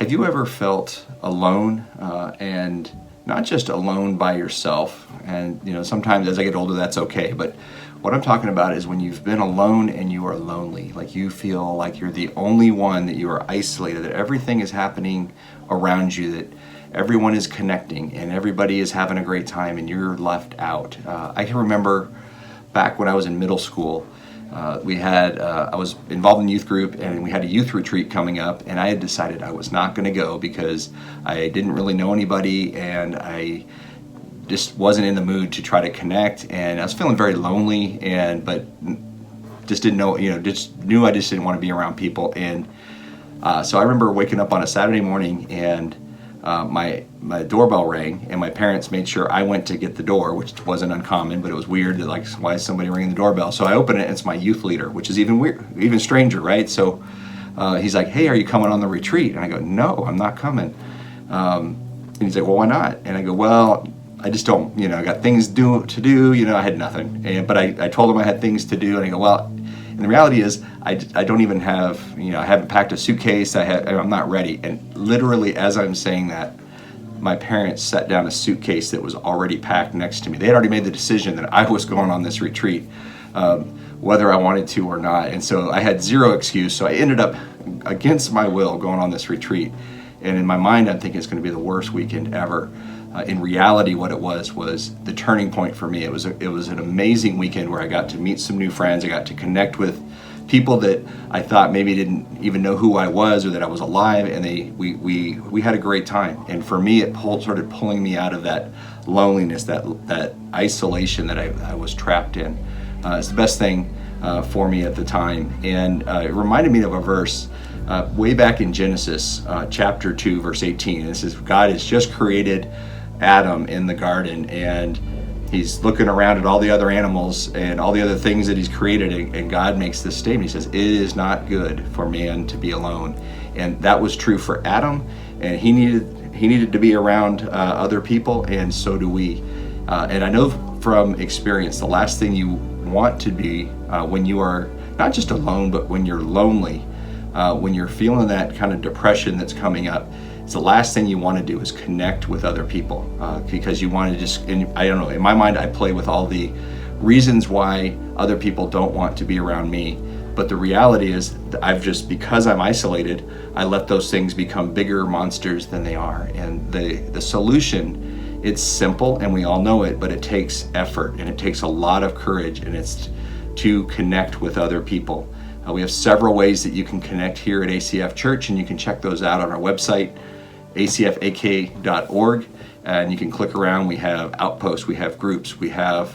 Have you ever felt alone, and not just alone by yourself? And sometimes as I get older, that's okay. But what I'm talking about is when you've been alone and you are lonely, like you feel like you're the only one, that you are isolated, that everything is happening around you, that everyone is connecting and everybody is having a great time and you're left out. I can remember back when I was in middle school, I was involved in youth group, and we had a youth retreat coming up, and I had decided I was not going to go because I didn't really know anybody and I just wasn't in the mood to try to connect, and I was feeling very lonely, but just didn't know, just knew I just didn't want to be around people. And so I remember waking up on a Saturday morning, and my doorbell rang, and my parents made sure I went to get the door, which wasn't uncommon, but it was weird that, like, why is somebody ringing the doorbell? So I open it, and it's my youth leader, which is even weird, even stranger, right? So he's like, "Hey, are you coming on the retreat?" And I go, "No, I'm not coming." And he's like, "Well, why not?" And I go, "Well, I just don't, I got things to do, I had nothing." But I told him I had things to do, and I go, "Well," and the reality is, I don't even have, I haven't packed a suitcase, I'm not ready. And literally, as I'm saying that, my parents set down a suitcase that was already packed next to me. They had already made the decision that I was going on this retreat, whether I wanted to or not. And so I had zero excuse. So I ended up, against my will, going on this retreat. And in my mind, I'm thinking it's going to be the worst weekend ever. In reality, what it was the turning point for me. It was an amazing weekend where I got to meet some new friends. I got to connect with people that I thought maybe didn't even know who I was or that I was alive, and we had a great time. And for me, it started pulling me out of that loneliness, that isolation that I was trapped in. It's the best thing for me at the time. And it reminded me of a verse way back in Genesis chapter 2, verse 18. And it says, God has just created Adam in the garden, and he's looking around at all the other animals and all the other things that he's created, and God makes this statement. He says, "It is not good for man to be alone." And that was true for Adam, and he needed to be around other people, and so do we. And I know from experience, the last thing you want to be when you are not just alone, but when you're lonely, when you're feeling that kind of depression that's coming up, it's the last thing you want to do is connect with other people, because you want to just, I don't know, in my mind I play with all the reasons why other people don't want to be around me. But the reality is because I'm isolated, I let those things become bigger monsters than they are. And the solution, it's simple and we all know it, but it takes effort and it takes a lot of courage, and it's to connect with other people. We have several ways that you can connect here at ACF Church, and you can check those out on our website, acfak.org, and you can click around. We have outposts, we have groups, we have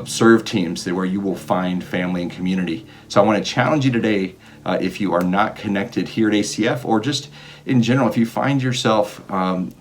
serve teams where you will find family and community. So I want to challenge you today, if you are not connected here at ACF, or just in general, if you find yourself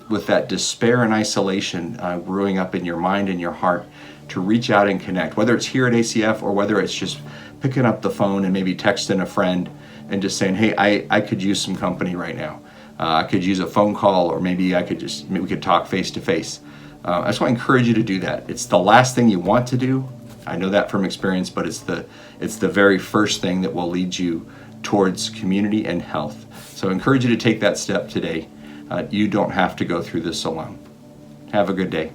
with that despair and isolation brewing up in your mind and your heart, to reach out and connect, whether it's here at ACF or whether it's just picking up the phone and maybe texting a friend and just saying, "Hey, I could use some company right now. I could use a phone call, or maybe we could talk face to face." I just want to encourage you to do that. It's the last thing you want to do. I know that from experience, but it's the very first thing that will lead you towards community and health. So I encourage you to take that step today. You don't have to go through this alone. Have a good day.